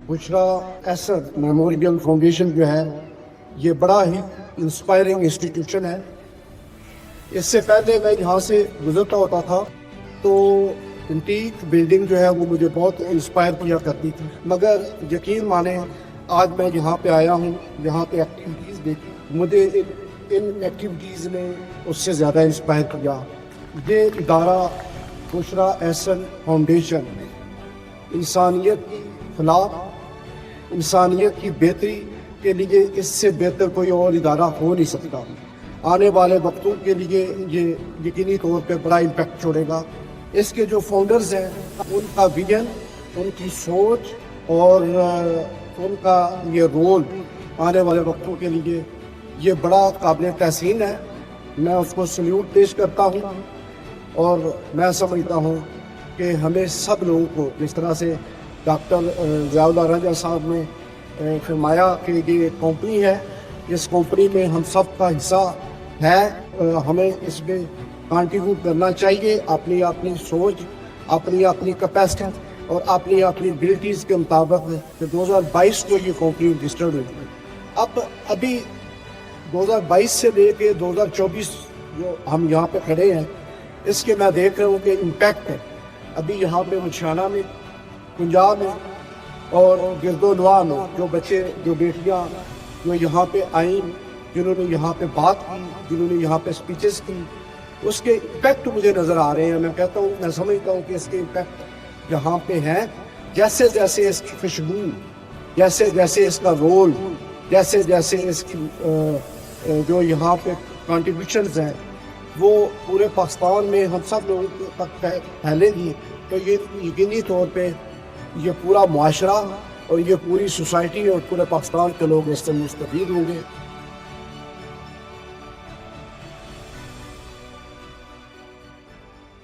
بشرا Asad memorial foundation جو ہے یہ بڑا ہی انسپائرنگ انسٹیٹیوشن ہے. اس سے پہلے میں یہاں سے گزرتا ہوتا تھا تو انٹیک بلڈنگ جو ہے وہ مجھے بہت انسپائر کیا کرتی تھی، مگر یقین مانیں آج میں یہاں پہ آیا ہوں، یہاں پہ ایکٹیویٹیز دیکھی، مجھے ان ایکٹیویٹیز نے اس سے زیادہ انسپائر کیا. یہ ادارہ بشرا احسن فاؤنڈیشن انسانیت کی فلاح، انسانیت کی بہتری کے لیے اس سے بہتر کوئی اور ادارہ ہو نہیں سکتا. آنے والے وقتوں کے لیے یہ یقینی طور پہ بڑا امپیکٹ چھوڑے گا. اس کے جو فاؤنڈرز ہیں ان کا ویژن، ان کی سوچ اور ان کا یہ رول آنے والے وقتوں کے لیے یہ بڑا قابل تحسین ہے. میں اس کو سلیوٹ پیش کرتا ہوں اور میں سمجھتا ہوں کہ ہمیں سب لوگوں کو، جس طرح سے ڈاکٹر ضیاء اللہ رنجہ صاحب نے فرمایا کہ یہ ایک کمپنی ہے، اس کمپنی میں ہم سب کا حصہ ہے، ہمیں اس میں کنٹریبیوٹ کرنا چاہیے اپنی سوچ، اپنی کیپیسٹی اور اپنی ابیلٹیز کے مطابق. کہ 2022 کو یہ کمپنی رجسٹرڈ ہوئی. ابھی 2022 سے لے کے 2024 جو ہم یہاں پہ کھڑے ہیں، اس کے میں دیکھ رہا ہوں کہ امپیکٹ ہے. ابھی یہاں پہ مشانہ میں، پنجاب میں اور گرد و نواح میں جو بچے، جو بیٹیاں جو یہاں پہ آئیں، جنہوں نے یہاں پہ بات کی، جنہوں نے یہاں پہ اسپیچز کی، اس کے امپیکٹ مجھے نظر آ رہے ہیں. میں کہتا ہوں، میں سمجھتا ہوں کہ اس کے امپیکٹ یہاں پہ ہیں. جیسے جیسے اس کی خوشبو، جیسے جیسے اس کا رول، جیسے جیسے اس کی جو یہاں پہ کنٹریبیوشنز ہیں وہ پورے پاکستان میں ہم سب لوگوں تک پھیلے گی، تو یہ یقینی طور پہ یہ پورا معاشرہ اور یہ پوری سوسائٹی اور پورے پاکستان کے لوگ اس سے مستفید ہوں گے.